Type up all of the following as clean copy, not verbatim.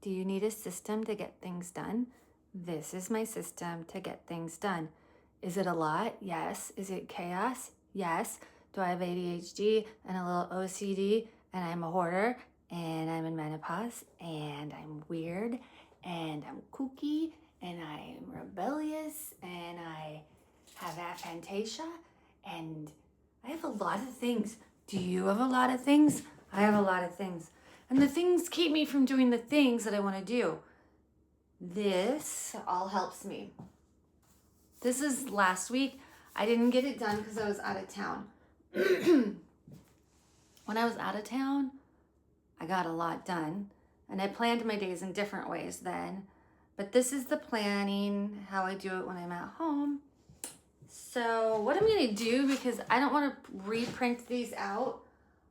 Do you need a system to get things done? This is my system to get things done. Is it a lot? Yes. Is it chaos? Yes. Do I have ADHD and a little OCD and I'm a hoarder and I'm in menopause and I'm weird and I'm kooky and I'm rebellious and I have aphantasia and I have a lot of things. Do you have a lot of things? I have a lot of things. And the things keep me from doing the things that I want to do. This all helps me. This is last week. I didn't get it done because I was out of town. When I was out of town, I got a lot done. And I planned my days in different ways then. But this is the planning, how I do it when I'm at home. So what I'm going to do, because I don't want to reprint these out,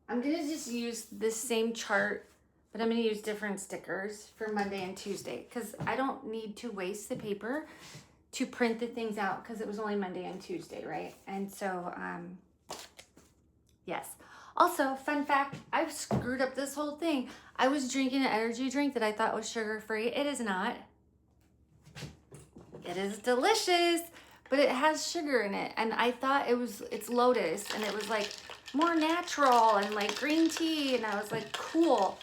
I'm going to just use this same chart, but I'm going to use different stickers for Monday and Tuesday because I don't need to waste the paper to print the things out because it was only Monday and Tuesday, right? And so, yes. Also, fun fact, I've screwed up this whole thing. I was drinking an energy drink that I thought was sugar-free. It is not. It is delicious, but it has sugar in it. And I thought it's Lotus, and it was like more natural and like green tea. And I was like, cool.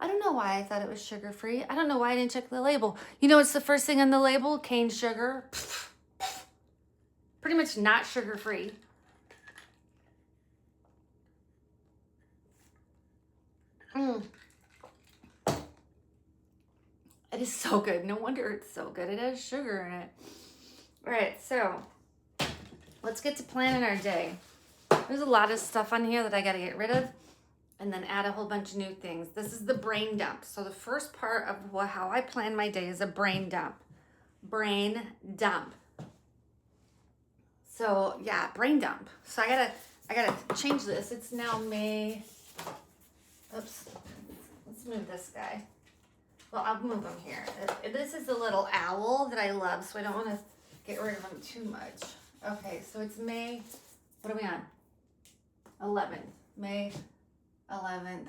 I don't know why I thought it was sugar-free. I don't know why I didn't check the label. You know, it's the first thing on the label, cane sugar. Pretty much not sugar-free. It is so good. No wonder it's so good. It has sugar in it. All right, so let's get to planning our day. There's a lot of stuff on here that I got to get rid of and then add a whole bunch of new things. This is the brain dump. So the first part of how I plan my day is a brain dump. Brain dump. So yeah, brain dump. So I gotta change this. It's now May. Oops. Let's move this guy. Well, I'll move him here. This is the little owl that I love, so I don't want to get rid of him too much. Okay, so it's May, what are we on? 11th. May 11th.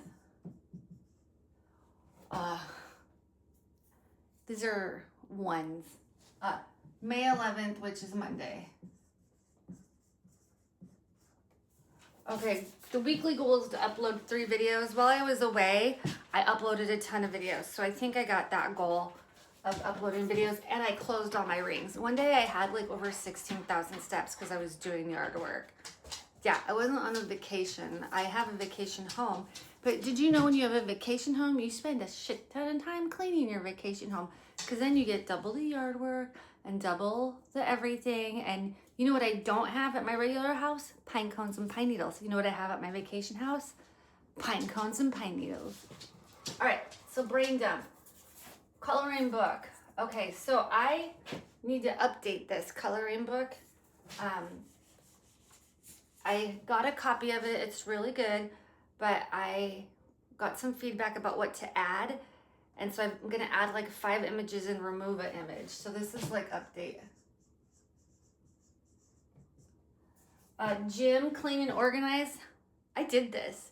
These are ones. May 11th, which is Monday. Okay, the weekly goal is to upload 3 videos. While I was away, I uploaded a ton of videos. So I think I got that goal of uploading videos, and I closed all my rings. One day I had like over 16,000 steps because I was doing yard work. Yeah, I wasn't on a vacation. I have a vacation home. But did you know when you have a vacation home, you spend a shit ton of time cleaning your vacation home because then you get double the yard work and double the everything. And you know what I don't have at my regular house? Pine cones and pine needles. You know what I have at my vacation house? Pine cones and pine needles. All right, so brain dump. Coloring book. Okay, so I need to update this coloring book. I got a copy of it. It's really good, but I got some feedback about what to add. And so I'm going to add like 5 images and remove an image. So this is like update. Gym, clean and organize. I did this.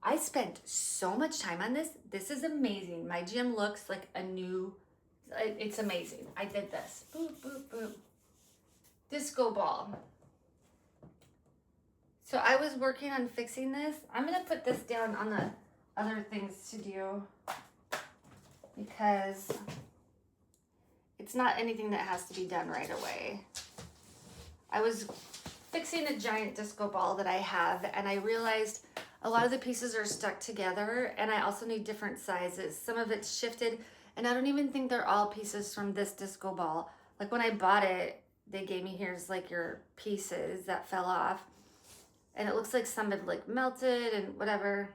I spent so much time on this. This is amazing. My gym looks like a new, it's amazing. I did this. Boop, boop, boop. Disco ball. So I was working on fixing this. I'm going to put this down on the other things to do because it's not anything that has to be done right away. I was fixing a giant disco ball that I have, and I realized a lot of the pieces are stuck together, and I also need different sizes. Some of it's shifted, and I don't even think they're all pieces from this disco ball. Like when I bought it, they gave me, here's like your pieces that fell off. And it looks like some had like melted and whatever.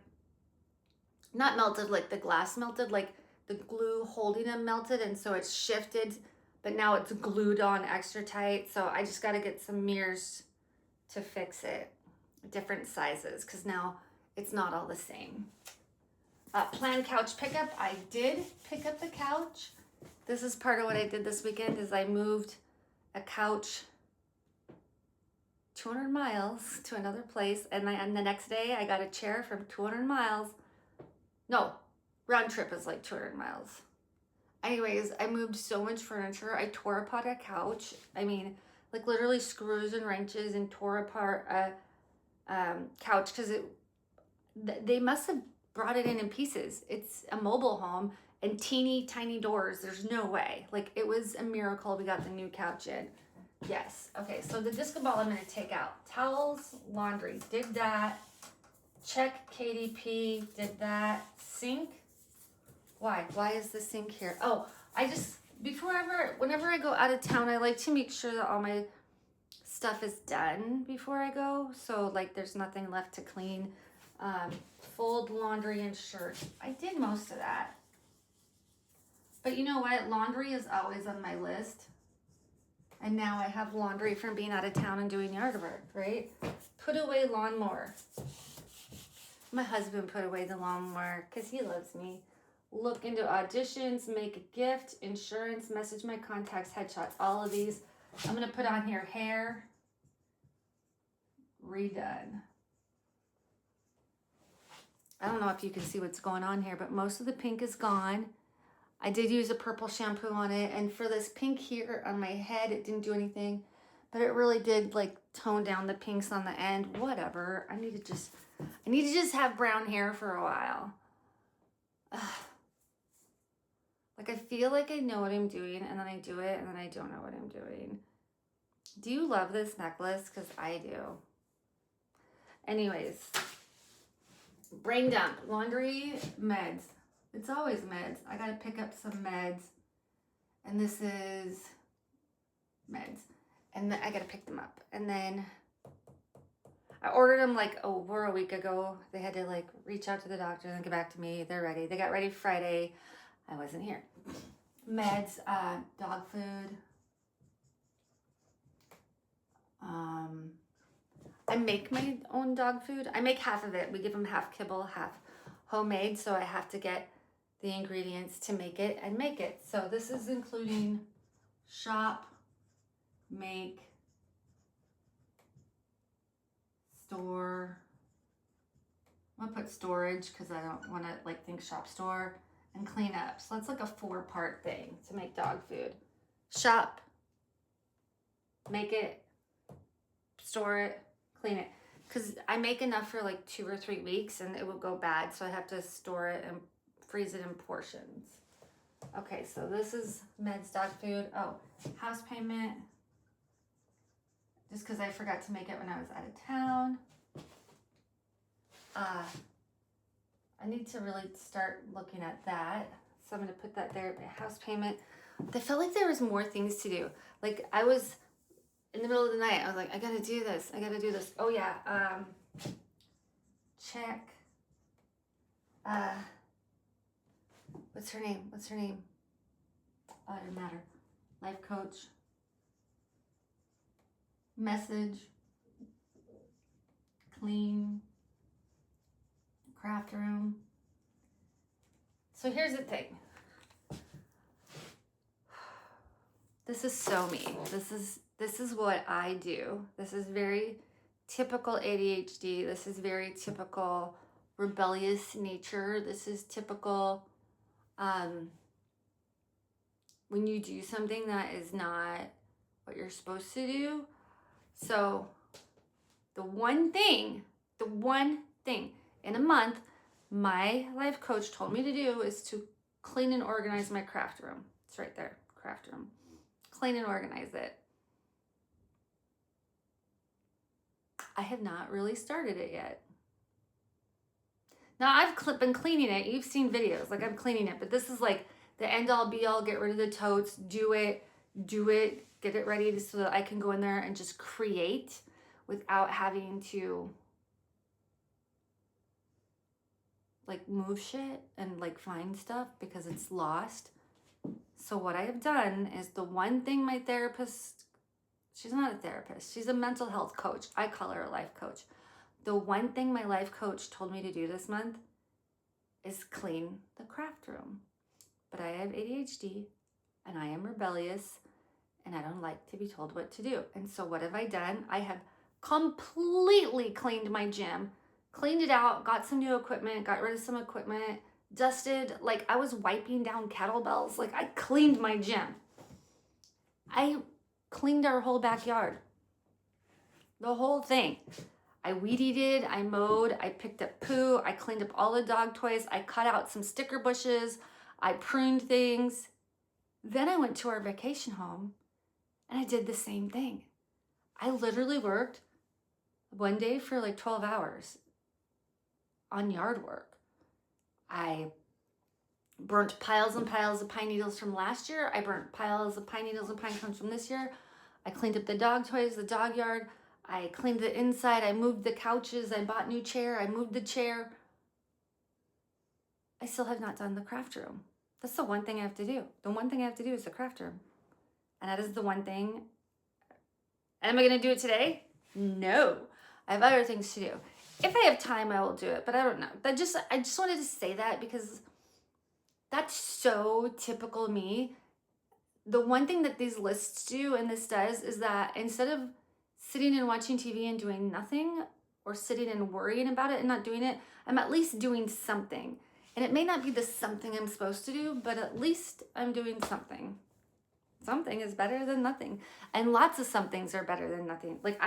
Not melted like the glass melted, like the glue holding them melted, and so it's shifted, but now it's glued on extra tight. So I just got to get some mirrors to fix it, different sizes, because now it's not all the same. Planned couch pickup. I did pick up the couch. This is part of what I did this weekend is I moved a couch 200 miles to another place, and the next day I got a chair from 200 miles. No, round trip is like 200 miles. Anyways, I moved so much furniture. I tore apart a couch. I mean, like literally screws and wrenches, and tore apart a couch because they must have brought it in pieces. It's a mobile home and teeny tiny doors. There's no way. Like, it was a miracle we got the new couch in. Yes. Okay, so the disco ball I'm going to take out. Towels, laundry, did that. Check KDP, did that. Sink. Why? Why is the sink here? Oh, whenever I go out of town, I like to make sure that all my stuff is done before I go. So, like, there's nothing left to clean. Fold laundry and shirts. I did most of that. But you know what? Laundry is always on my list. And now I have laundry from being out of town and doing yard work, right? Put away lawnmower. My husband put away the lawnmower because he loves me. Look into auditions, make a gift, insurance, message my contacts, headshots, all of these. I'm going to put on here hair, redone. I don't know if you can see what's going on here, but most of the pink is gone. I did use a purple shampoo on it, and for this pink here on my head, it didn't do anything, but it really did like tone down the pinks on the end. Whatever. I need to just have brown hair for a while. Ugh. Like, I feel like I know what I'm doing, and then I do it, and then I don't know what I'm doing. Do you love this necklace? Because I do. Anyways, brain dump, laundry, meds. It's always meds. I gotta pick up some meds, and this is meds, and I gotta pick them up. And then I ordered them like over a week ago. They had to like reach out to the doctor and get back to me. They're ready. They got ready Friday. I wasn't here. Meds, dog food. I make my own dog food. I make half of it. We give them half kibble, half homemade. So I have to get the ingredients to make it and make it. So this is including shop, make, store. I'm gonna put storage because I don't want to like think shop store, and clean up. So that's like a 4-part thing to make dog food. Shop, make it, store it, clean it. Because I make enough for like 2 or 3 weeks and it will go bad. So I have to store it and freeze it in portions. Okay, so this is meds, dog food. Oh, house payment. Just because I forgot to make it when I was out of town. I need to really start looking at that. So I'm going to put that there, my house payment. I felt like there was more things to do. Like, I was in the middle of the night. I was like, I got to do this. I got to do this. Oh, yeah. Check. What's her name? What's her name? Oh, it doesn't matter. Life coach. Message. Clean. Craft room. So here's the thing. This is so me. This is what I do. This is very typical ADHD. This is very typical rebellious nature. This is typical when you do something that is not what you're supposed to do. So the one thing in a month my life coach told me to do is to clean and organize my craft room. It's right there, craft room. Clean and organize it. I have not really started it yet. Now I've been cleaning it. You've seen videos, like I'm cleaning it, but this is like the end all be all. Get rid of the totes, do it, get it ready so that I can go in there and just create without having to like move shit and like find stuff because it's lost. So what I have done is the one thing my therapist, she's not a therapist, she's a mental health coach. I call her a life coach. The one thing my life coach told me to do this month is clean the craft room. But I have ADHD and I am rebellious and I don't like to be told what to do. And so what have I done? I have completely cleaned my gym, cleaned it out, got some new equipment, got rid of some equipment, dusted, like I was wiping down kettlebells. Like I cleaned my gym. I cleaned our whole backyard. The whole thing. I weed eated, I mowed, I picked up poo, I cleaned up all the dog toys, I cut out some sticker bushes, I pruned things. Then I went to our vacation home and I did the same thing. I literally worked one day for like 12 hours on yard work. I burnt piles and piles of pine needles from last year. I burnt piles of pine needles and pine cones from this year. I cleaned up the dog toys, the dog yard. I cleaned the inside. I moved the couches. I bought a new chair. I moved the chair. I still have not done the craft room. That's the one thing I have to do. The one thing I have to do is the craft room. And that is the one thing. Am I going to do it today? No. I have other things to do. If I have time, I will do it, but I don't know. I just wanted to say that because that's so typical me. The one thing that these lists do and this does is that instead of sitting and watching TV and doing nothing, or sitting and worrying about it and not doing it, I'm at least doing something. And it may not be the something I'm supposed to do, but at least I'm doing something. Something is better than nothing. And lots of somethings are better than nothing. Like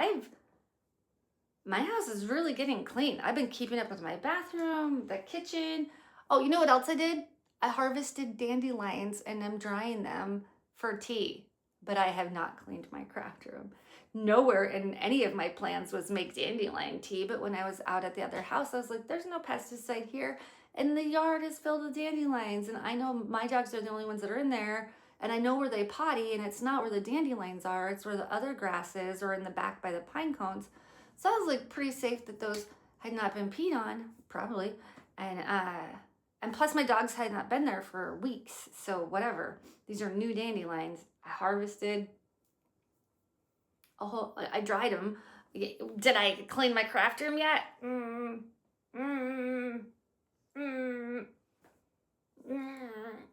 my house is really getting clean. I've been keeping up with my bathroom, the kitchen. Oh, you know what else I did? I harvested dandelions and I'm drying them for tea, but I have not cleaned my craft room. Nowhere in any of my plans was make dandelion tea, but when I was out at the other house, I was like, there's no pesticide here, and the yard is filled with dandelions, and I know my dogs are the only ones that are in there, and I know where they potty, and it's not where the dandelions are, it's where the other grass is, or in the back by the pine cones. So I was like pretty safe that those had not been peed on, probably, and plus my dogs had not been there for weeks, so whatever. These are new dandelions. I harvested. I dried them. Did I clean my craft room yet?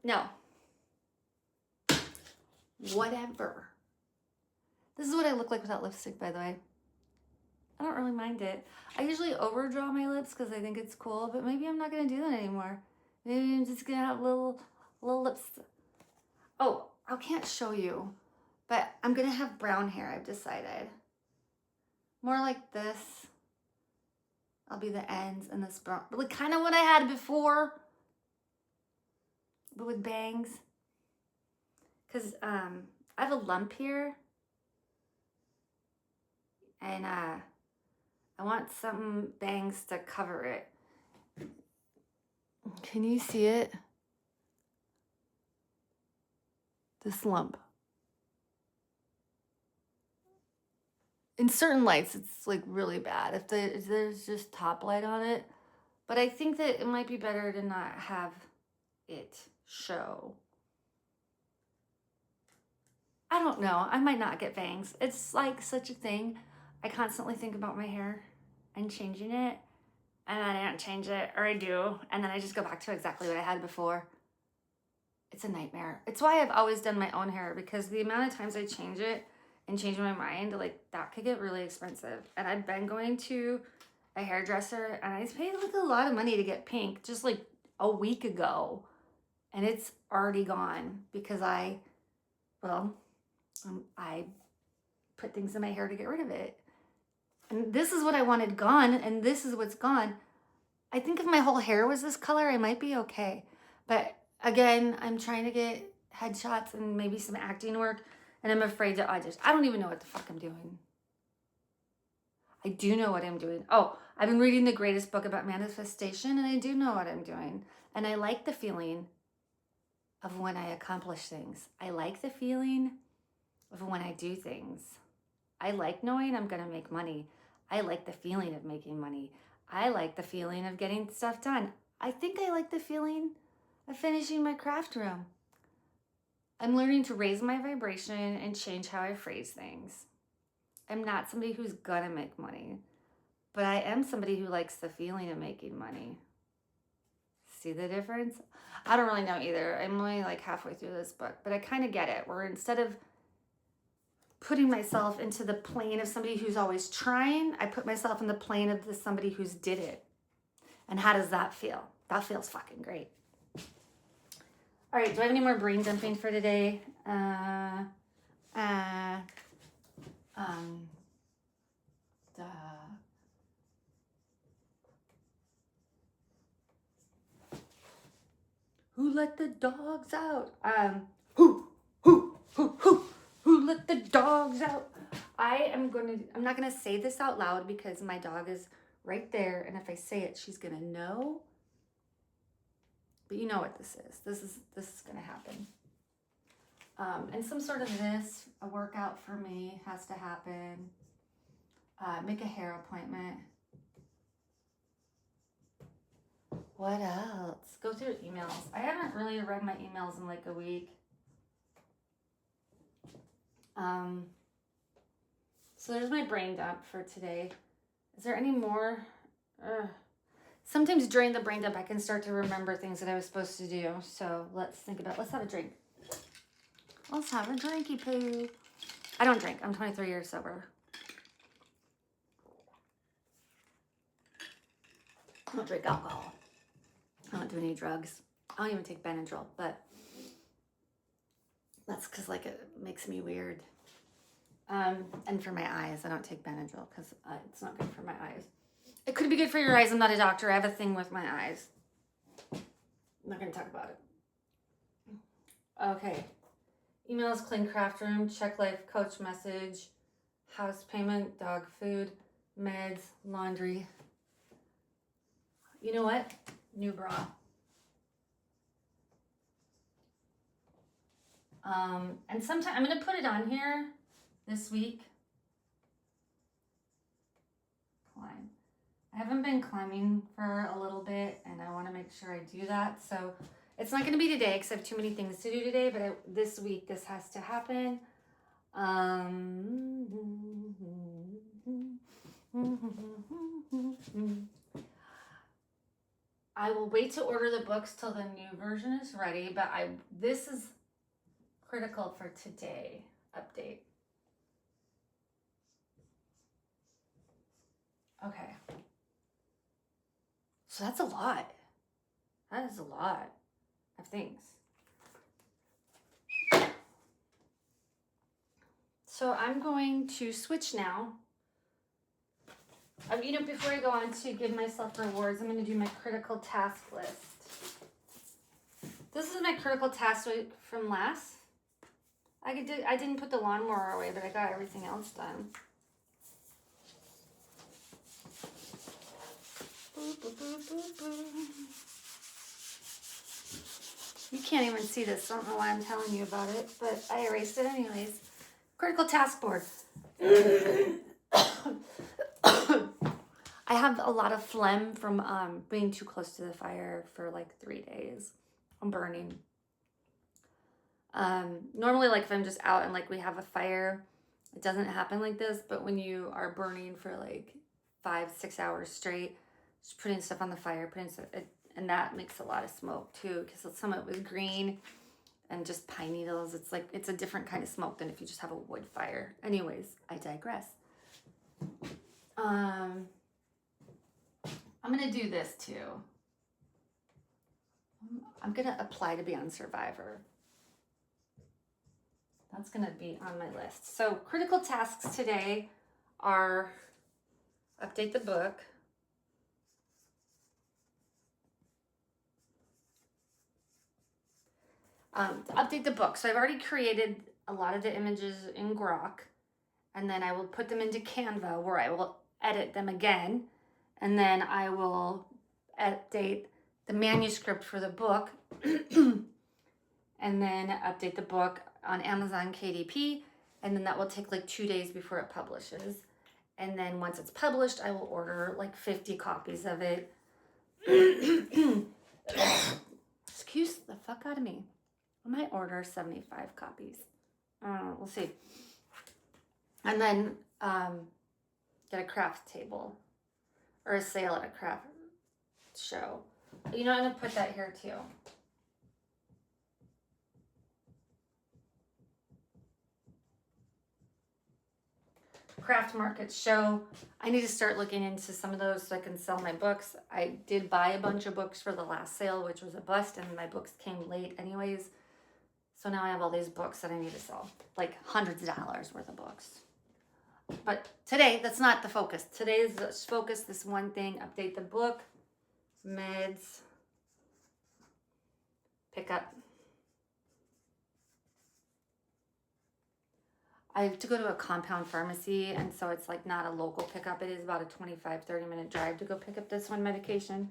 No. Whatever. This is what I look like without lipstick, by the way. I don't really mind it. I usually overdraw my lips because I think it's cool, but maybe I'm not going to do that anymore. Maybe I'm just going to have little lips. Oh, I can't show you. But I'm going to have brown hair, I've decided. More like this. I'll be the ends and this brown. Like kind of what I had before. But with bangs. Because I have a lump here. And I want some bangs to cover it. Can you see it? This lump. In certain lights, it's like really bad. If there's just top light on it. But I think that it might be better to not have it show. I don't know. I might not get bangs. It's like such a thing. I constantly think about my hair and changing it. And then I don't change it, or I do. And then I just go back to exactly what I had before. It's a nightmare. It's why I've always done my own hair, because the amount of times I change it and change my mind, like that could get really expensive. And I've been going to a hairdresser and I paid like a lot of money to get pink just like a week ago. And it's already gone because I put things in my hair to get rid of it. And this is what I wanted gone, and this is what's gone. I think if my whole hair was this color, I might be okay. But again, I'm trying to get headshots and maybe some acting work, and I'm afraid to audition. I don't even know what the fuck I'm doing. I do know what I'm doing. Oh, I've been reading the greatest book about manifestation, and I do know what I'm doing. And I like the feeling of when I accomplish things. I like the feeling of when I do things. I like knowing I'm going to make money. I like the feeling of making money. I like the feeling of getting stuff done. I think I like the feeling of finishing my craft room. I'm learning to raise my vibration and change how I phrase things. I'm not somebody who's gonna make money, but I am somebody who likes the feeling of making money. See the difference? I don't really know either. I'm only like halfway through this book, but I kind of get it, where instead of putting myself into the plane of somebody who's always trying, I put myself in the plane of somebody who's did it. And how does that feel? That feels fucking great. All right, do I have any more brain dumping for today? Duh. Who let the dogs out? Who let the dogs out? I'm not gonna say this out loud because my dog is right there, and if I say it, she's gonna know. But you know what this is. This is gonna happen. And some sort of a workout for me has to happen. Make a hair appointment. What else? Go through emails. I haven't really read my emails in like a week. So there's my brain dump for today. Is there any more? Sometimes during the brain dump, I can start to remember things that I was supposed to do. So let's have a drink. Let's have a drinky poo. I don't drink. I'm 23 years sober. I don't drink alcohol. I don't do any drugs. I don't even take Benadryl, but that's because like it makes me weird. And for my eyes, I don't take Benadryl because it's not good for my eyes. It could be good for your eyes. I'm not a doctor. I have a thing with my eyes. I'm not going to talk about it. Okay. Emails, clean craft room, check life, coach message, house payment, dog food, meds, laundry. You know what? New bra. And sometime I'm going to put it on here this week. Climb. I haven't been climbing for a little bit, and I want to make sure I do that. So it's not going to be today because I have too many things to do today, but this week this has to happen. I will wait to order the books till the new version is ready, but this is critical for today update. Okay. So that's a lot. That is a lot of things. So I'm going to switch now. Before I go on to give myself rewards, I'm going to do my critical task list. This is my critical task week from last. I didn't put the lawnmower away, but I got everything else done. You can't even see this. I don't know why I'm telling you about it, but I erased it anyways. Critical task board. I have a lot of phlegm from being too close to the fire for like 3 days. I'm burning. Normally, like if I'm just out and like we have a fire, it doesn't happen like this. But when you are burning for like 5-6 hours straight, just putting stuff on the fire, and that makes a lot of smoke too, because some of it was green and just pine needles. It's a different kind of smoke than if you just have a wood fire. Anyways, I digress. I'm gonna do this too. I'm gonna apply to be on Survivor. That's gonna be on my list. So critical tasks today are update the book. Update the book. So I've already created a lot of the images in Grok, and then I will put them into Canva where I will edit them again, and then I will update the manuscript for the book, and then update the book on Amazon KDP, and then that will take like 2 days before it publishes. And then once it's published, I will order like 50 copies of it. Excuse the fuck out of me. I might order 75 copies. We'll see. And then get a craft table or a sale at a craft show. I'm going to put that here too. craft market show. I need to start looking into some of those so I can sell my books. I did buy a bunch of books for the last sale, which was a bust, and my books came late anyways. So now I have all these books that I need to sell, like hundreds of dollars worth of books. But today, that's not the focus. Today's focus, this one thing, update the book, meds, pick up. I have to go to a compound pharmacy, and so it's like not a local pickup. It is about a 25-30 minute drive to go pick up this one medication,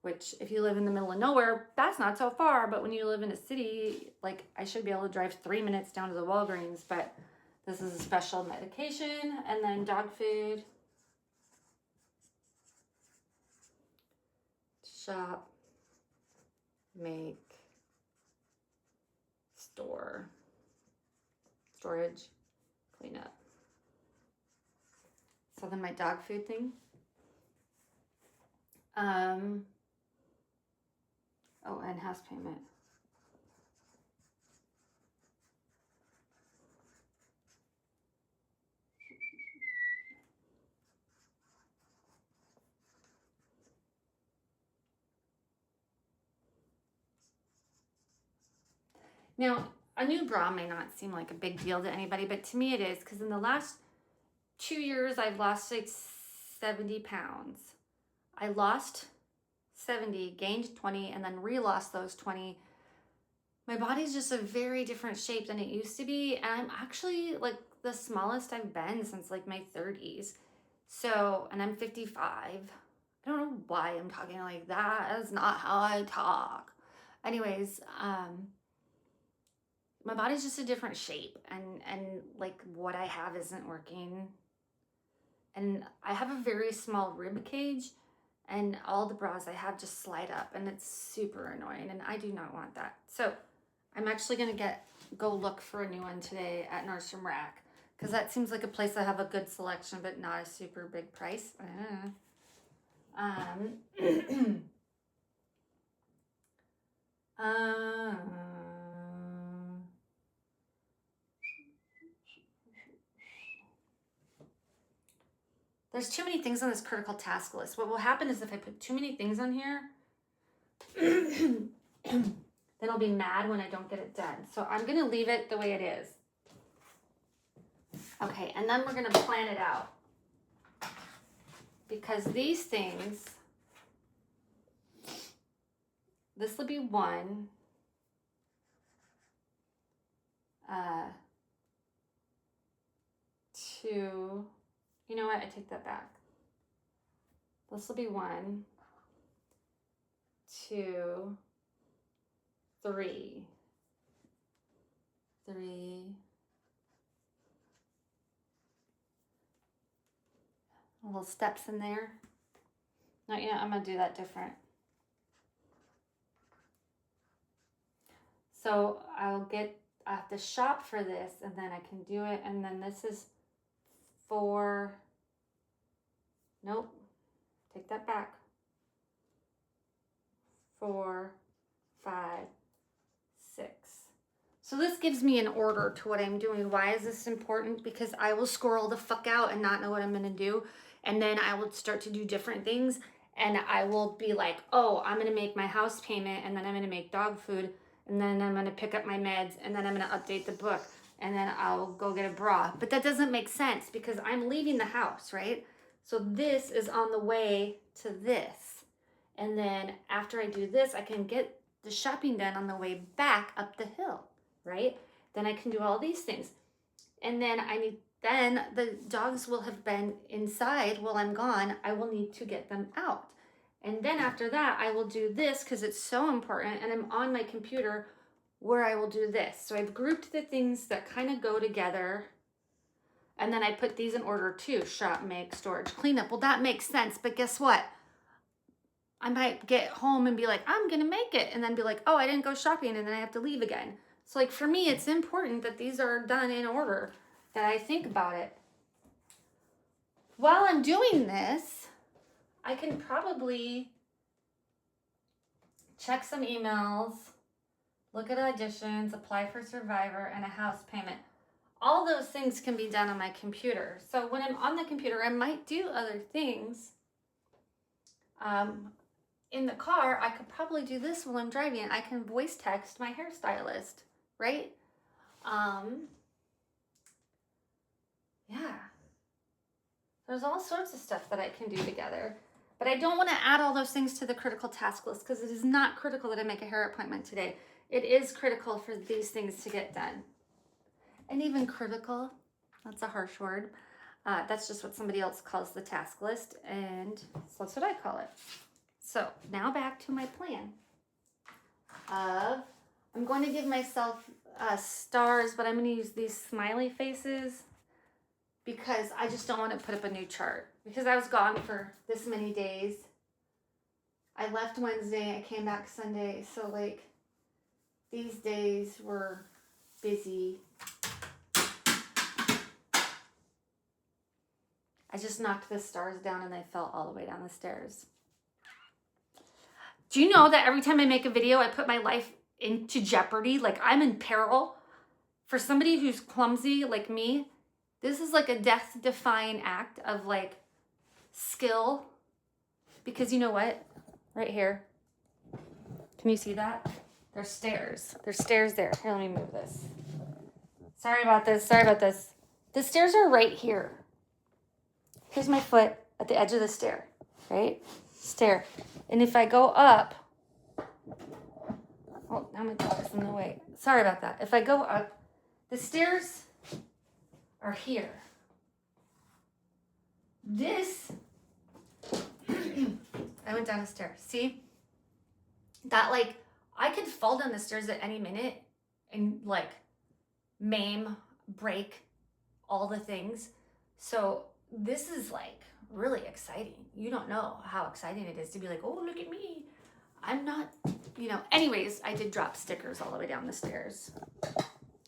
which if you live in the middle of nowhere, that's not so far. But when you live in a city, like I should be able to drive 3 minutes down to the Walgreens, but this is a special medication. And then dog food, shop, make, store, storage, clean up. So then my dog food thing. Oh, and house payment. Now, a new bra may not seem like a big deal to anybody, but to me it is, because in the last 2 years, I've lost like 70 pounds. I lost 70, gained 20, and then re-lost those 20. My body's just a very different shape than it used to be, and I'm actually like the smallest I've been since like my 30s. So, and I'm 55. I don't know why I'm talking like that. That's not how I talk. Anyways, my body's just a different shape, and like what I have isn't working. And I have a very small rib cage, and all the bras I have just slide up, and it's super annoying, and I do not want that. So I'm actually gonna go look for a new one today at Nordstrom Rack, because that seems like a place that have a good selection but not a super big price. There's too many things on this critical task list. What will happen is if I put too many things on here, then I'll be mad when I don't get it done. So I'm going to leave it the way it is. Okay, and then we're going to plan it out. Because these things, this will be 1. 2. You know what? I take that back. This will be 1, 2, 3. 3. Little steps in there. Not yet. I'm going to do that different. So I have to shop for this, and then I can do it. And then this is 4. Nope. Take that back. 4, 5, 6. So this gives me an order to what I'm doing. Why is this important? Because I will squirrel the fuck out and not know what I'm going to do. And then I will start to do different things. And I will be like, oh, I'm going to make my house payment. And then I'm going to make dog food. And then I'm going to pick up my meds. And then I'm going to update the book. And then I'll go get a bra. But that doesn't make sense because I'm leaving the house, right? So this is on the way to this. And then after I do this, I can get the shopping done on the way back up the hill, right? Then I can do all these things. And then then the dogs will have been inside while I'm gone. I will need to get them out. And then after that, I will do this because it's so important. And I'm on my computer where I will do this. So I've grouped the things that kind of go together. And then I put these in order too. Shop, make, storage, cleanup. Well, that makes sense. But guess what? I might get home and be like, I'm going to make it. And then be like, oh, I didn't go shopping. And then I have to leave again. So like for me, it's important that these are done in order, that I think about it. While I'm doing this, I can probably check some emails, look at auditions, apply for Survivor, and a house payment. all those things can be done on my computer. So when I'm on the computer, I might do other things. In the car, I could probably do this while I'm driving. I can voice text my hairstylist, right? Yeah. There's all sorts of stuff that I can do together. But I don't want to add all those things to the critical task list because it is not critical that I make a hair appointment today. It is critical for these things to get done. And even critical, that's a harsh word. That's just what somebody else calls the task list, and so that's what I call it. So now back to my plan. I'm going to give myself stars, but I'm going to use these smiley faces because I just don't want to put up a new chart. Because I was gone for this many days. I left Wednesday, I came back Sunday, so like these days were busy. I just knocked the stars down and they fell all the way down the stairs. Do you know that every time I make a video, I put my life into jeopardy? Like I'm in peril. For somebody who's clumsy like me, this is like a death-defying act of like skill. Because you know what? Right here. Can you see that? There's stairs. There's stairs there. Here, let me move this. Sorry about this. Sorry about this. The stairs are right here. Here's my foot at the edge of the stair, right? Stair. And if I go up, oh, now my dog is in the way. Sorry about that. If I go up, the stairs are here. This, I went down a stair. See? That like, I could fall down the stairs at any minute and like maim, break all the things. So this is like really exciting. You don't know how exciting it is to be like, oh, look at me. I'm not, you know. Anyways, I did drop stickers all the way down the stairs.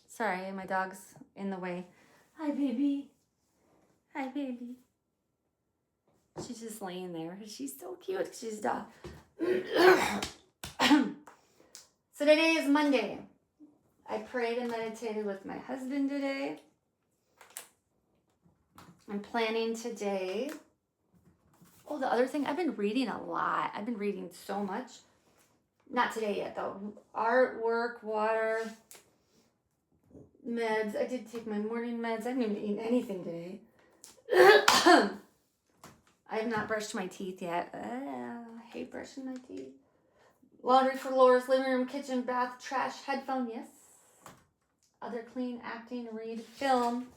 Sorry, my dog's in the way. Hi, baby. Hi, baby. She's just laying there. She's so cute. She's a dog. So today is Monday. I prayed and meditated with my husband today. I'm planning today. Oh, the other thing, I've been reading a lot. I've been reading so much. Not today yet, though. Artwork, water, meds. I did take my morning meds. I haven't even eaten anything today. I have not brushed my teeth yet. I hate brushing my teeth. Laundry for floors, living room, kitchen, bath, trash, headphone, yes. Other clean, acting, read, film.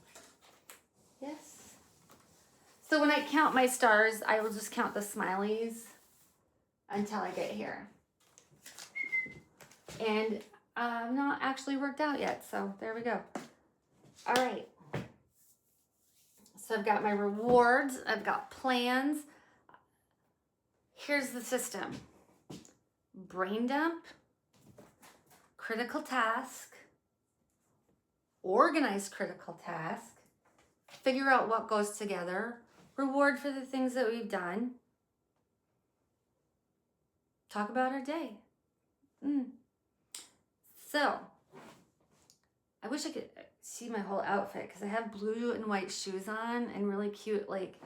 Yes. So when I count my stars, I will just count the smileys until I get here. And I'm not actually worked out yet, so there we go. All right. So I've got my rewards. I've got plans. Here's the system. Brain dump, critical task, organize critical task, figure out what goes together, reward for the things that we've done, talk about our day. So, I wish I could see my whole outfit because I have blue and white shoes on and really cute like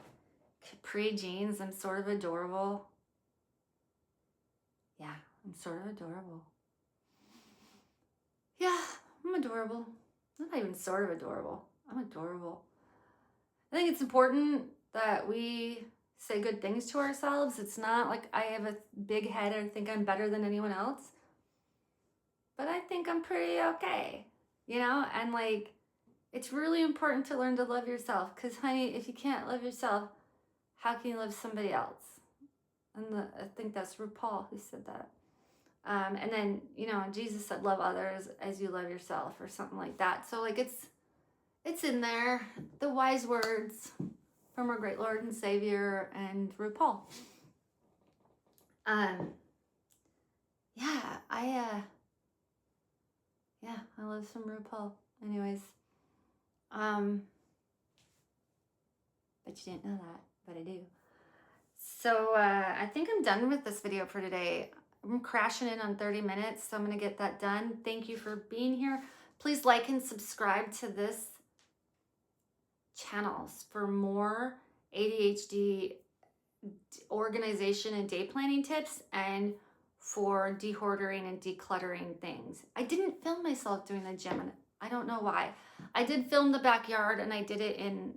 capri jeans. I'm sort of adorable. Yeah, I'm sort of adorable. Yeah, I'm adorable. I'm not even sort of adorable. I'm adorable. I think it's important that we say good things to ourselves. It's not like I have a big head and think I'm better than anyone else. But I think I'm pretty okay, you know? And like, it's really important to learn to love yourself. Because honey, if you can't love yourself, how can you love somebody else? And I think that's RuPaul who said that. And then, you know, Jesus said, love others as you love yourself or something like that. So like it's in there, the wise words from our great Lord and Savior and RuPaul. I love some RuPaul. Anyways, but you didn't know that, but I do. So I think I'm done with this video for today. I'm crashing in on 30 minutes, so I'm going to get that done. Thank you for being here. Please like and subscribe to this channels for more ADHD organization and day planning tips, and for dehoarding and decluttering things. I didn't film myself doing the gym, and I don't know why. I did film the backyard, and I did it in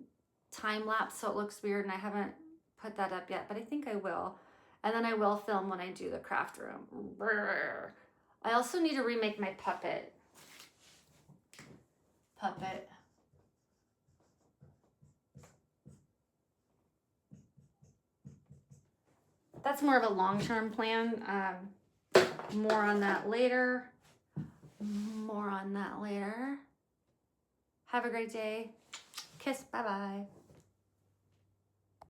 time lapse, so it looks weird, and I haven't put that up yet, but I think I will. And then I will film when I do the craft room. Brrr. I also need to remake my puppet. That's more of a long-term plan. More on that later. Have a great day. Kiss. Bye-bye.